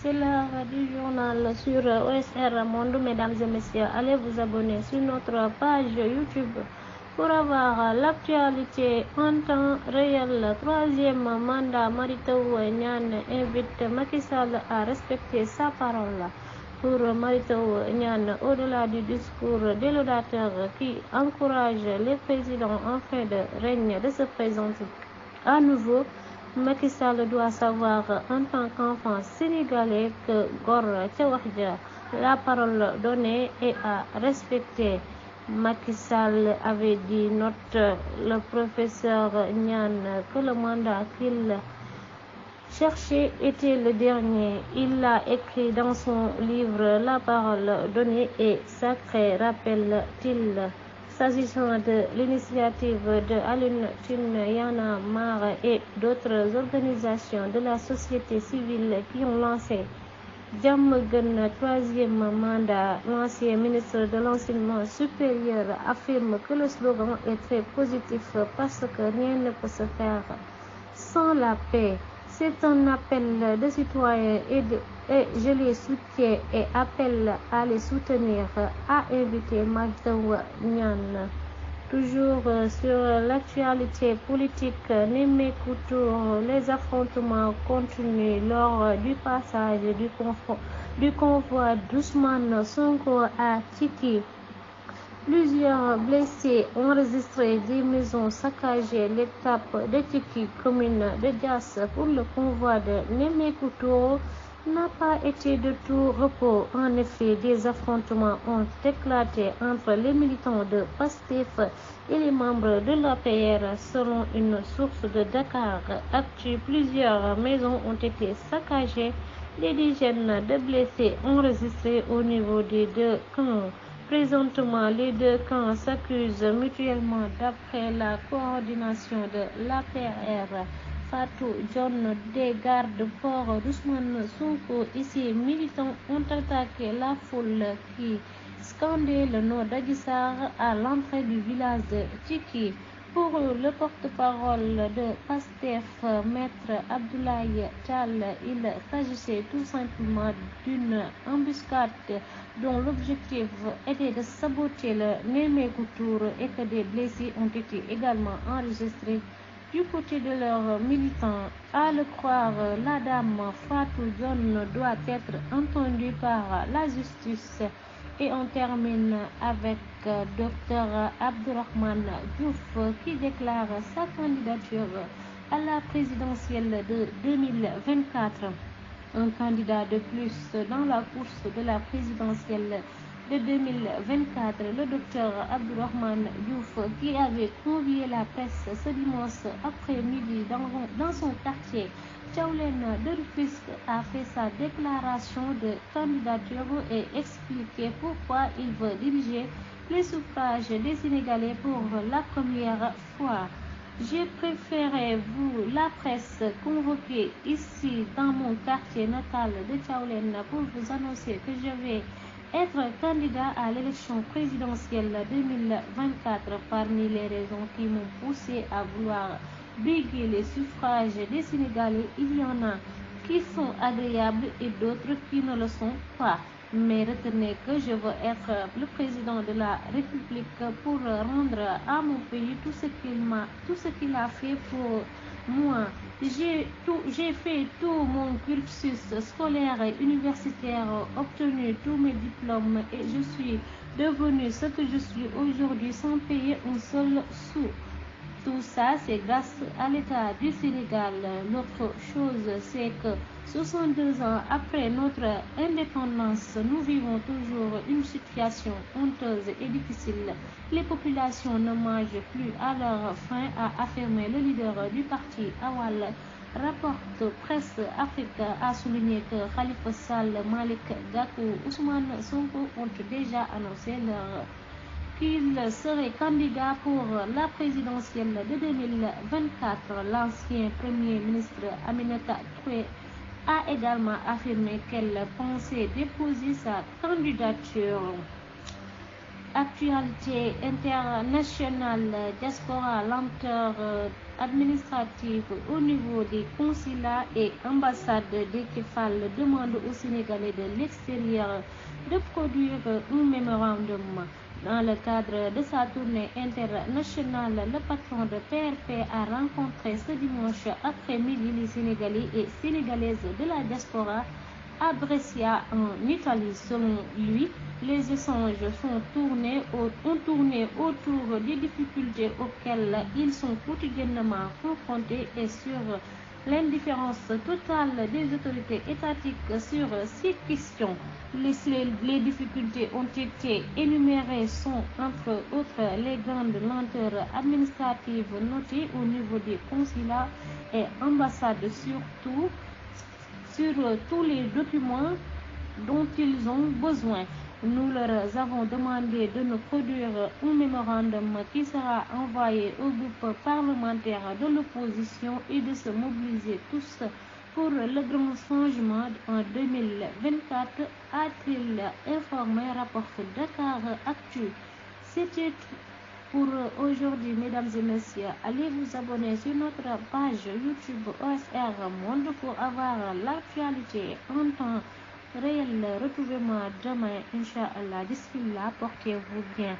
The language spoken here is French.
C'est l'heure du journal sur OSR Monde. Mesdames et messieurs, allez vous abonner sur notre page YouTube pour avoir l'actualité en temps réel. Troisième mandat, Mary Teuw Niane invite Macky Sall à respecter sa parole. Pour Mary Teuw Niane, au-delà du discours délodateur qui encourage les présidents en fin de règne de se présenter à nouveau, Macky Sall doit savoir en tant qu'enfant sénégalais que Gor ca wax ja, la parole donnée est à respecter. Macky Sall avait dit, note le professeur Niane, que le mandat qu'il cherchait était le dernier. Il l'a écrit dans son livre La parole donnée est sacrée, rappelle-t-il. S'agissant de l'initiative de Alioune Tine, Y'en a marre et d'autres organisations de la société civile qui ont lancé Diamaguène troisième mandat, l'ancien ministre de l'enseignement supérieur affirme que le slogan est très positif parce que rien ne peut se faire sans la paix. C'est un appel de citoyens et je les soutiens et appelle à les soutenir, a invité Mary Teuw Niane. Toujours sur l'actualité politique, Nemmeeku Tour, les affrontements continuent lors du passage du convoi d'Ousmane Sonko à Tiki. Plusieurs blessés enregistrés, des maisons saccagées. L'étape de Tiki, commune de Diass, pour le convoi de Nemmeeku Tour n'a pas été de tout repos. En effet, des affrontements ont éclaté entre les militants de PASTEF et les membres de l'APR, selon une source de Dakar Actu. Plusieurs maisons ont été saccagées, des dizaines de blessés enregistrés au niveau des deux camps. Présentement, les deux camps s'accusent mutuellement d'après la coordination de l'APR. Fatou John, des gardes-corps d'Ousmane Sonko et ses militants ont attaqué la foule qui scandait le nom d'Adji Sarr à l'entrée du village de Tiki. Pour le porte-parole de PASTEF, Maître Abdoulaye Tall, il s'agissait tout simplement d'une embuscade dont l'objectif était de saboter le Nemmeeku Tour et que des blessés ont été également enregistrés du côté de leurs militants. À le croire, la dame Fatou John doit être entendue par la justice. Et on termine avec Dr Abdourahmane Diouf qui déclare sa candidature à la présidentielle de 2024. Un candidat de plus dans la course de la présidentielle de 2024, le docteur Abdourahmane Diouf, qui avait convié la presse ce dimanche après-midi dans son quartier Thiawlène de Rufisque, a fait sa déclaration de candidature et expliqué pourquoi il veut diriger les suffrages des Sénégalais pour la première fois. J'ai préféré vous, la presse, convoquer ici dans mon quartier natal de Thiawlène pour vous annoncer que je vais être candidat à l'élection présidentielle 2024. Parmi les raisons qui m'ont poussé à vouloir briguer les suffrages des Sénégalais, il y en a qui sont agréables et d'autres qui ne le sont pas. Mais retenez que je veux être le président de la République pour rendre à mon pays tout ce qu'il a fait pour moi. J'ai fait tout mon cursus scolaire et universitaire, obtenu tous mes diplômes et je suis devenu ce que je suis aujourd'hui sans payer un seul sou. Tout ça, c'est grâce à l'État du Sénégal. L'autre chose, c'est que 62 ans après notre indépendance, nous vivons toujours une situation honteuse et difficile. Les populations ne mangent plus à leur faim, a affirmé le leader du parti Awal. Rapporte Presse Afrique a souligné que Khalifa Sall, Malick Gakou, Ousmane Sonko ont déjà annoncé qu'il serait candidat pour la présidentielle de 2024. L'ancien premier ministre Aminata Touré a également affirmé qu'elle pensait déposer sa candidature. Actualité internationale, diaspora, lenteur administrative au niveau des consulats et ambassades des Kefal demande aux Sénégalais de l'extérieur de produire un mémorandum. Dans le cadre de sa tournée internationale, le patron de PRP a rencontré ce dimanche après-midi les Sénégalais et Sénégalaises de la diaspora à Brescia en Italie. Selon lui, les échanges ont tourné autour des difficultés auxquelles ils sont quotidiennement confrontés et sur l'indifférence totale des autorités étatiques sur ces questions. Les difficultés ont été énumérées sont entre autres les grandes lenteurs administratives notées au niveau des consulats et ambassades, surtout sur tous les documents dont ils ont besoin. Nous leur avons demandé de nous produire un mémorandum qui sera envoyé au groupe parlementaire de l'opposition et de se mobiliser tous pour le grand changement en 2024, a-t-il informé, rapporte Dakar Actu. C'était tout pour aujourd'hui, mesdames et messieurs. Allez vous abonner sur notre page YouTube OSR Monde pour avoir l'actualité en temps réel. Retrouvez-moi demain, Inch'Allah. D'ici là, portez-vous bien.